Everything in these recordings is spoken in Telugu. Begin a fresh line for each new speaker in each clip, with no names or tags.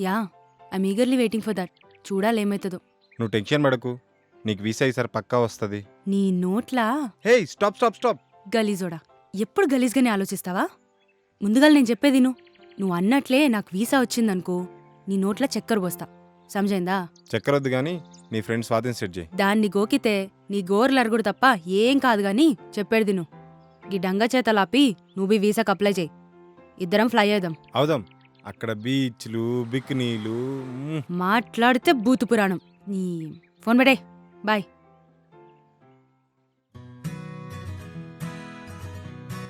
Yeah I'm eagerly waiting for that. చూడాలి ఏమవుతుందో.
నువ్వు టెన్షన్ పడకు, నీకు వీసా ఈసారి పక్కా వస్తుంది.
నీ నోట్లా
హే స్టాప్ స్టాప్ స్టాప్.
గలీజోడా, ఎప్పుడు గలీజ్గానే ఆలోచిస్తావా? ముందుగా నేను చెప్పేది నువ్వు అన్నట్లే నాకు వీసా వచ్చిందనుకో, నీ నోట్ల చక్కెర పోస్తా. సమజైందా?
చక్కరొద్దు కానీ నీ ఫ్రెండ్ స్వాతిని సెట్ చేయి.
దాన్ని గోకితే నీ గోర్లరుగుడు తప్ప ఏం కాదు గాని చెప్పేది గీ డంగ చేతలాపి నువ్వు వీసాకు అప్లై చేయి. ఇద్దరం ఫ్లై అయిదాం.
అవుదాం. అక్కడ బీచ్లు బికినీలు.
మాట్లాడితే బూతు పురాణం. నీ ఫోన్ పెట్టే. బాయ్.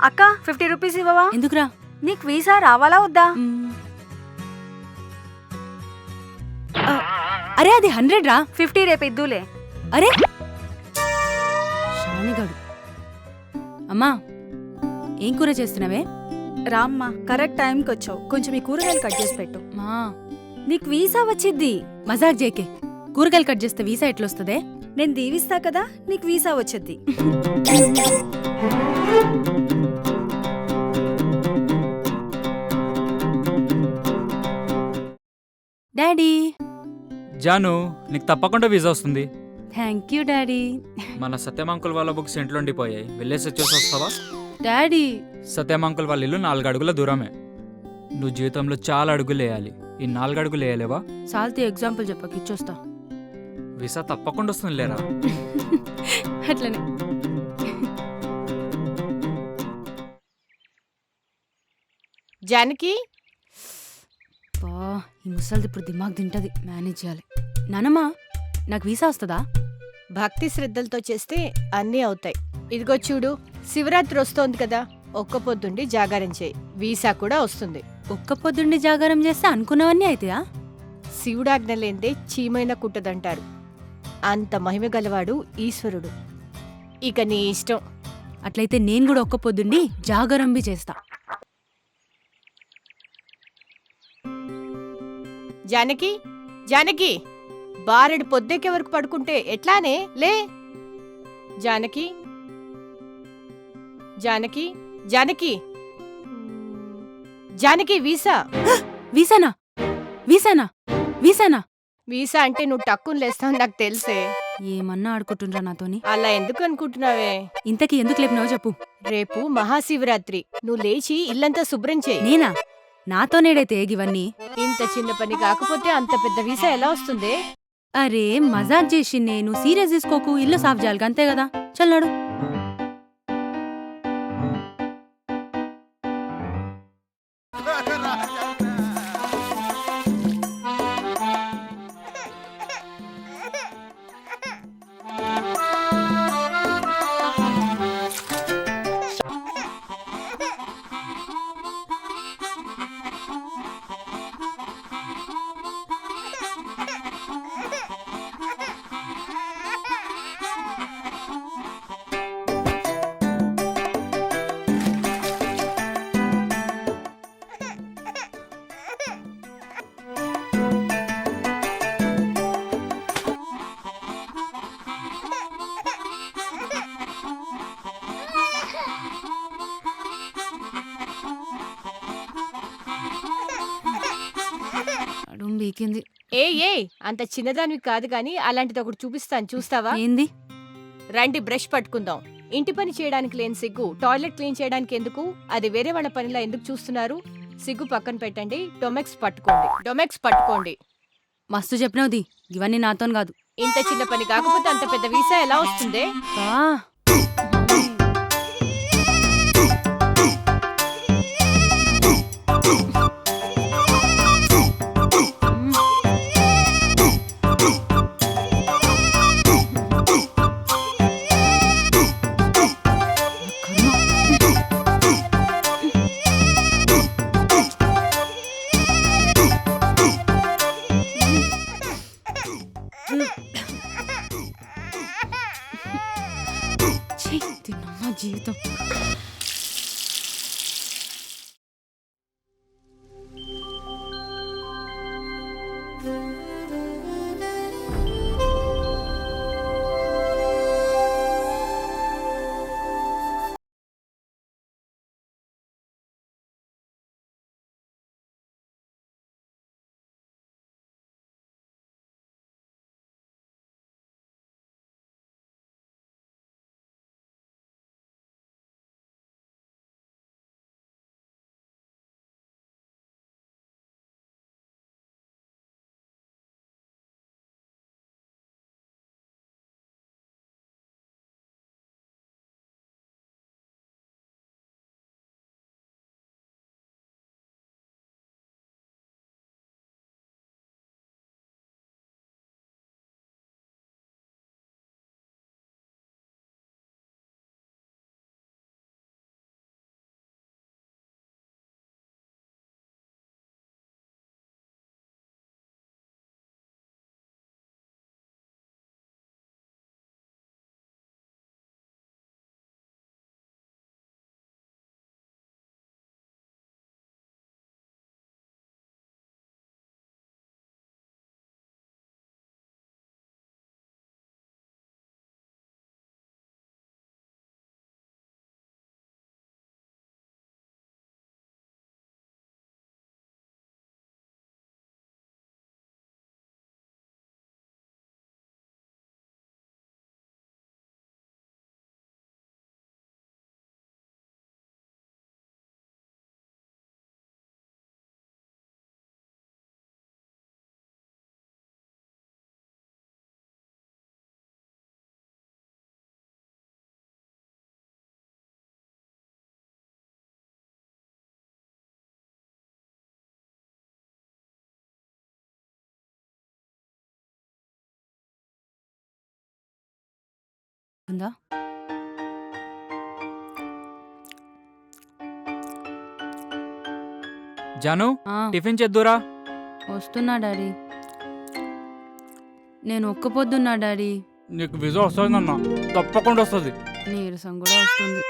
అక్క 50 రూపీస్ ఇవ్వవా?
ఎందుకురా?
నీకు వీసా రావాలా వద్దా?
అరే అది 100 రా.
50 రేపు ఇద్దులే.
అరే షానిగాడు. అమ్మా ఏం కూర చేస్తున్నావే?
రామ్మా, కరెక్ట్ టైంకి వచ్చావు. కొంచెం ఈ కూరగాయలు కట్ చేసి పెట్టు.
మా
నీకు వీసా వచ్చిద్ది.
మజాక్ జేకే. కూరగాయలు కట్ చేస్తే వీసా ఎట్లొస్తుందే?
నేను దీవిస్తా కదా, నీకు వీసా వచ్చిద్ది.
డాడీ.
జాను, నీకు తప్పకుండా వీసా వస్తుంది.
Thank you daddy.
మన సత్యం అంకుల్ వాళ్ళ బుక్స్ ఇంట్లో ఉండిపోయాయి, వెళ్ళేసి వచ్చేసి వస్తావా?
డాడీ.
సత్యం అంకుల్ వాళ్ళ ఇల్లు 4 అడుగుల దూరమే. నువ్వు జీవితంలో చాలా అడుగులు వేయాలి. ఈ 4 అడుగులు వేయలేవా?
సాల్తీ ఎగ్జాంపుల్ చెప్పక ఇచ్చొస్తా.
వీసా తప్పకుండా వస్తుంది లేరా?
అట్లనే.
జానకి,
బా ఈ ముసలిది ఇప్పుడు దిమాగ్ తింటది. మేనేజ్ చేయాలి. నానమ్మా నాకు వీసా వస్తుందా?
భక్తి శ్రద్ధలతో చేస్తే అన్నీ అవుతాయి. ఇదిగో చూడు, శివరాత్రి వస్తోంది కదా, ఒక్క పొద్దుండి జాగారం చేయి, వీసా కూడా వస్తుంది.
ఒక్క పొద్దుండి జాగారం చేస్తే అనుకున్నవన్నీ అయితాయా?
శివుడాజ్ఞ లేందే చీమైన కుట్టదంటారు. అంత మహిమ గలవాడు ఈశ్వరుడు. ఇక నీ ఇష్టం.
అట్లయితే నేను కూడా ఒక్క పొద్దుండి జాగారం బి చేస్తా.
జానకి, జానకి, బారెడు పొద్దెక్కే వరకు పడుకుంటే ఎట్లానే? లే జానకి, జానకి, జానకి, జానకి, వీసా.
వీసానా? వీసానా? వీసానా?
వీసా అంటే నువ్వు టక్కుని లేస్తావు నాకు తెలుసే.
ఏమన్నా ఆడుకుంటుండ్రా నాతోని?
అలా ఎందుకు అనుకుంటున్నావే?
ఇంతకీ ఎందుకు లేపినావో చెప్పు.
రేపు మహాశివరాత్రి, నువ్వు లేచి ఇల్లంతా శుభ్రం చేయి.
నేనా? నాతోనేడైతే ఇవన్నీ?
ఇంత చిన్న పని కాకపోతే అంత పెద్ద వీసా ఎలా వస్తుంది?
అరే మజాక్ చేసి నేను సీరియస్ తీసుకోకు. ఇల్లు సాఫ్ చేయాలి అంతే కదా. చల్లాడు. బీకింది.
ఏ అంత చిన్నదానివి కాదు గాని అలాంటిది ఒకటి చూపిస్తాను, చూస్తావా?
ఏంది?
రండి, బ్రష్ పట్టుకుందాం. ఇంటి పని చేయడానికి లేని సిగ్గు టాయిలెట్ క్లీన్ చేయడానికి ఎందుకు? అది వేరే వాళ్ళ పనిలా ఎందుకు చూస్తున్నారు? సిగ్గు పక్కన పెట్టండి, డొమెక్స్ పట్టుకోండి. డొమెక్స్ పట్టుకోండి.
మస్తు చెప్పినవుది. ఇవన్నీ నాతోని కాదు.
ఇంత చిన్న పని కాకపోతే అంత పెద్ద వీసా ఎలా వస్తుంది?
జీవితం. ఉందా?
జాను
ఆ,
టిఫిన్ చేద్దురా.
వస్తున్నా డాడీ. నేను ఒక్క పొద్దున్నా డాడీ.
నీకు విజా వస్తుందన్న, తప్పకుండా వస్తుంది.
నీరసం కూడా వస్తుంది.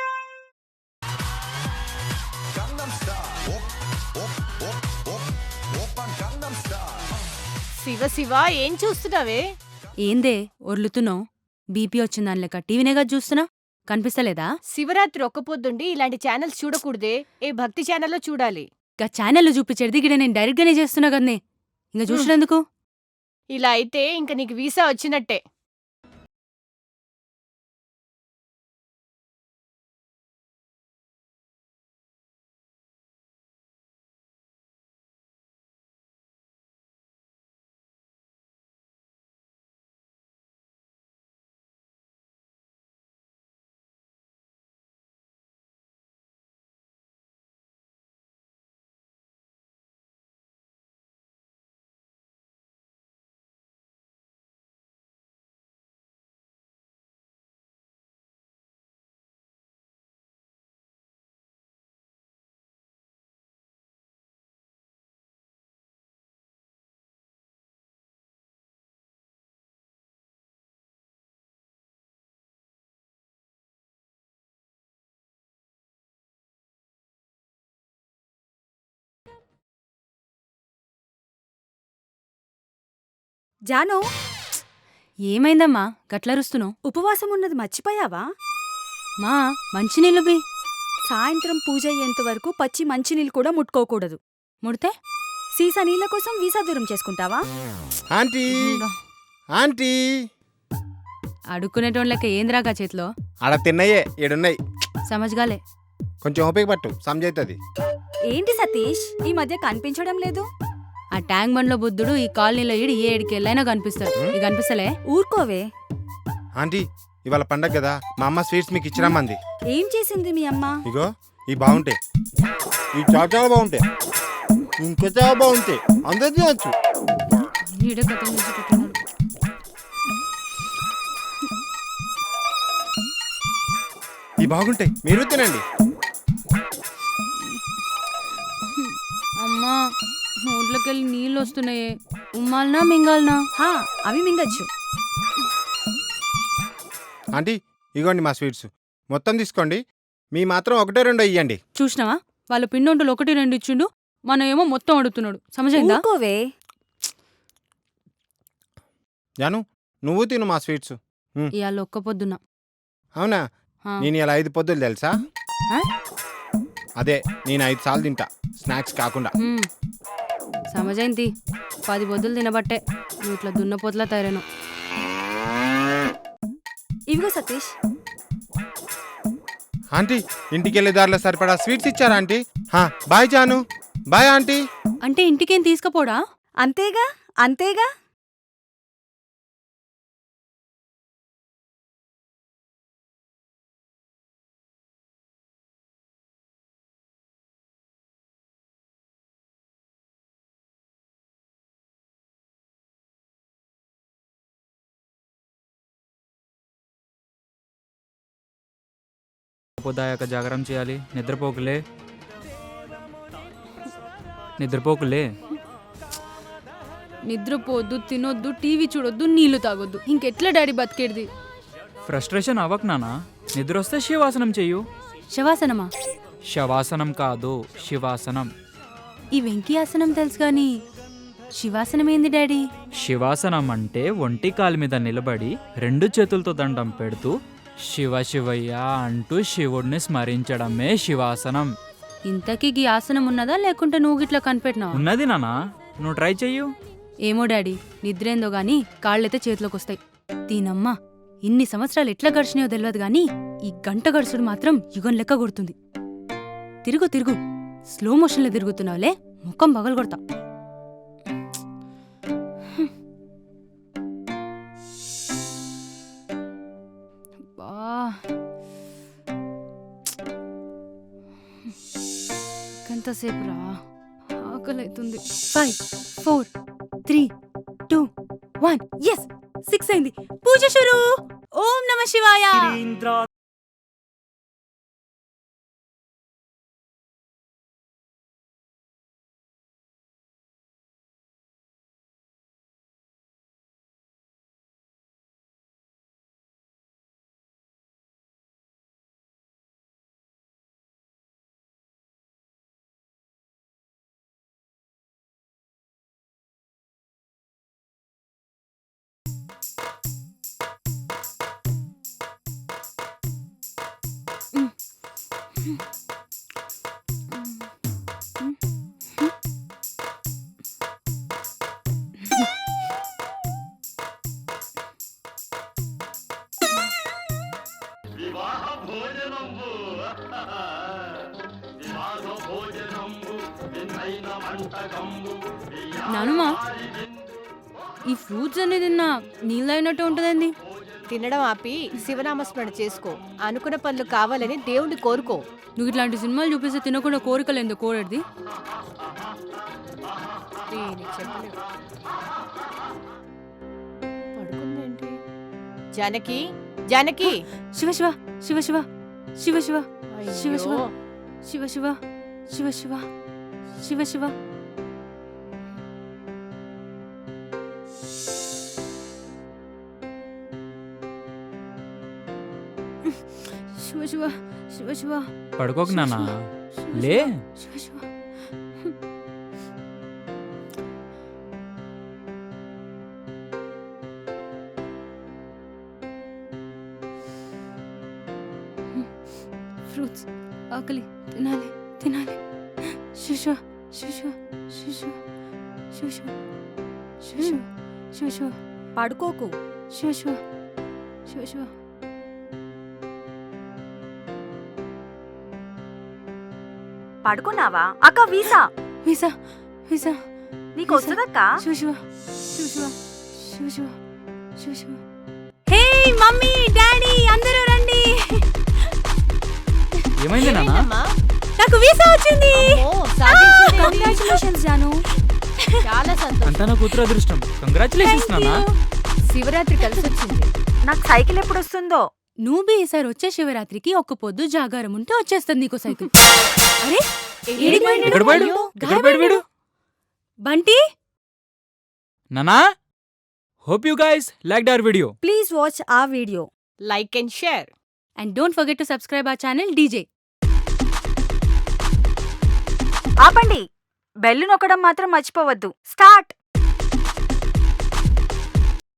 శివ శివ ఏం చూస్తున్నావే?
ఏందే ఒర్లుతున్నావు? బీపీ వచ్చిందాని లెక్క టీవీనేగా చూస్తున్నా, కనిపిస్తలేదా?
శివరాత్రి ఒక్క పొద్దుండి ఇలాంటి ఛానల్స్ చూడకూడదే. ఏ భక్తి ఛానల్లో చూడాలి.
గా ఛానల్లో చూపించేది గిడ నేను డైరెక్ట్గానే చేస్తున్నా కదనే. ఇంకా చూసినందుకు
ఇలా అయితే ఇంక నీకు వీసా వచ్చినట్టే.
జాను,
ఏమైందమ్మా గట్లరుస్తున్నావు?
ఉపవాసం ఉన్నది మర్చిపోయావా?
మా మంచినీళ్ళు బి
సాయంత్రం పూజ అయ్యేంత వరకు పచ్చి మంచినీళ్ళు కూడా ముట్టుకోకూడదు.
ముడితే
సీసా నీళ్ళ కోసం వీసా దూరం చేసుకుంటావా?
ఆంటీ ఆంటీ
అడుక్కునేటోళ్ళకి ఏంద్రాగా చేతిలో
ఆడ తిన్నయ్యే ఈడున్నాయి.
సమజ్గాలే.
కొంచెం ఓపిక పట్టు, సమజైతుంది.
ఏంటి సతీష్, ఈ మధ్య కనిపించడం లేదు?
ఆ ట్యాంక్ బండ్లో బుద్ధుడు ఈ కాలనీలో ఈడు ఏ ఏడికెళ్ళైనా కనిపిస్తాడు. నీకు కనిపిస్తలే?
ఊరుకోవే.
ఆంటీ ఇవాళ పండగ కదా, మా అమ్మ స్వీట్స్ మీకు ఇచ్చిరమ్మంది.
ఏం చేసింది మీ అమ్మ?
ఇగో ఈ బాగుంటాయి, ఈ చాలా చాలా బాగుంటాయి, ఇంకా చాలా బాగుంటాయి, అందరు తినచ్చు.
ఈడే కథలు తీసుకుంటున్నాడు.
ఈ బాగుంటాయి, మీరు తినండి.
అమ్మా నోట్లోకెళ్ళి నీళ్ళు వస్తున్నాయే, ఉమ్మాలనా మింగాలనా?
హా, అవి మింగచ్చు.
ఆంటీ ఇగోండి మా స్వీట్స్, మొత్తం తీసుకోండి. మీ మాత్రం ఒకటో రెండో ఇయ్యండి.
చూసినావా, వాళ్ళ పిండొంటలు 1-2 ఇచ్చిండు, మన ఏమో మొత్తం అడుగుతున్నాడు. సమజైందా?
ఊరుకోవే.
జాను నువ్వు తిను మా స్వీట్స్.
ఇవాళ ఒక్క పొద్దున్న.
అవునా?
ఆ.
నేను ఇలా 5 పొద్దులు తెలుసా?
ఆ?
అదే నేను 5 సార్లు తింటా, స్నాక్స్ కాకుండా.
సమజైంది. 10 పొద్దులు తినబట్టే నువ్వు ఇట్లా దున్నపోతులా తయారాను.
ఇవిగో సతీష్.
ఆంటీ ఇంటికి వెళ్ళే దారిలో సరిపడా స్వీట్స్ ఇచ్చారా aunty? Bye Janu. Bye aunty.
అంటే ఇంటికేం తీసుకపోడా?
అంతేగా అంతేగా.
పొద్దాయాక జాగరం చేయాలి. నిద్రపోకులే, నిద్రపోకులే.
నిద్రపోద్దు, తినొద్దు, టీవీ చూడొద్దు, నీళ్లు తాగొద్దు. ఇంకెట్లా డాడీ బతికేది?
ఫ్రస్ట్రేషన్ అవ్వకు నానా, నిద్ర వస్తే శివాసనం చెయ్యు.
శవాసనమా?
శవాసనం కాదు, శివాసనం.
ఈ వెంకీ ఆసనం తెలుసు గాని శివాసనం ఏంది డాడీ?
శివాసనం అంటే ఒంటి కాలు మీద నిలబడి 2 చేతులతో దండం పెడుతూ శివ శివయ్య అంటూ శివుడిని స్మరించడమే శివాసనం.
ఇంతకీ ఈ ఆసనం ఉన్నదా లేకుంటే నువ్వు గిట్లా కనిపెట్టినావా?
ఉన్నది నానా, నువ్వు ట్రై చెయ్యు.
ఏమో డాడీ, నిద్రేందో గాని కాళ్ళైతే చేతిలోకి వస్తాయి. దీనమ్మా ఇన్ని సంవత్సరాలు ఎట్లా గడిచినాయో తెలియదు గాని ఈ గంట గడుచుడు మాత్రం యుగం లెక్క కొడుతుంది. తిరుగు తిరుగు, స్లో మోషన్లో తిరుగుతున్నావులే, ముఖం పగలగొడతా. ఎంతసేపు రా, ఆకలి అవుతుంది. 5, 4, 3, 2, 1. ఎస్, 6 అయింది. పూజ షురు. ఓం నమ శివాయ. నానమ్మా, ఈ ఫ్రూట్స్ అనేది తిన్నా నీళ్ళైనట్టు ఉంటుందండి.
తినడం ఆపి శివనామస్మరణ చేసుకో. అనుకున్న పనులు కావాలని దేవుణ్ణి కోరుకో.
నువ్వు ఇట్లాంటి సినిమాలు చూపిస్తే తినకుండా కోరికలు ఎందుకు కోరేది?
దీనికి చెప్పలేవు. పడుకుందేంటి? జానకి, జానకి.
శివ శివ శివ శివ శివ శివ శివ శివ
అయ్యో.
శివ శివ శివ శివ శివ శివ శివ శివ శివ శివ
పడుకోకు నానా, లే.
శివ శివ ఫ్రూట్స్ ఆకలి, తినాలి తినాలి. శివ శివ శివ శివ శివ శివ శివ శివ శివ శివ
పడుకోకు.
శివ శివ శివ శివ
పడుకున్నావా అక్క? వీసా
వీసా వీసా
నీకు వస్తుందక్క?
శివ శివ శివ శివ శివ శివ శివ శివ. హే మమ్మీ, డాడీ అందరూ రండి.
ఏమైంది నానా?
ఏమైందమ్మా?
నాకు వీసా వచ్చింది.
అమ్మో, సాధించిందేంటి?
కంగ్రాచులేషన్స్ జాను.
చాలా సంతోషం.
అంతా నా కూతురు అదృష్టం. కంగ్రాచులేషన్స్ నానా.
శివరాత్రి కలిసి వచ్చింది.
నాకు సైకిల్ ఎప్పుడు వస్తుందో?
నువ్వు ఈసారి వచ్చే శివరాత్రికి ఒక్క పొద్దు జాగారం ఉంటే వచ్చేస్తుంది నీకు సైకిల్. అరే
ఏడికి
పోయినాడు?
ఎక్కడ పోయాడు?
అయ్యో,
ఎక్కడ పోయాడు వీడు?
బంటి,
నానా, hope you guys liked our video.
Please watch a video.
Like and share.
and don't forget to subscribe our channel DJ.
ఆపండి, బెల్లు నొక్కడం మాత్రం మర్చిపోవద్దు. స్టార్ట్.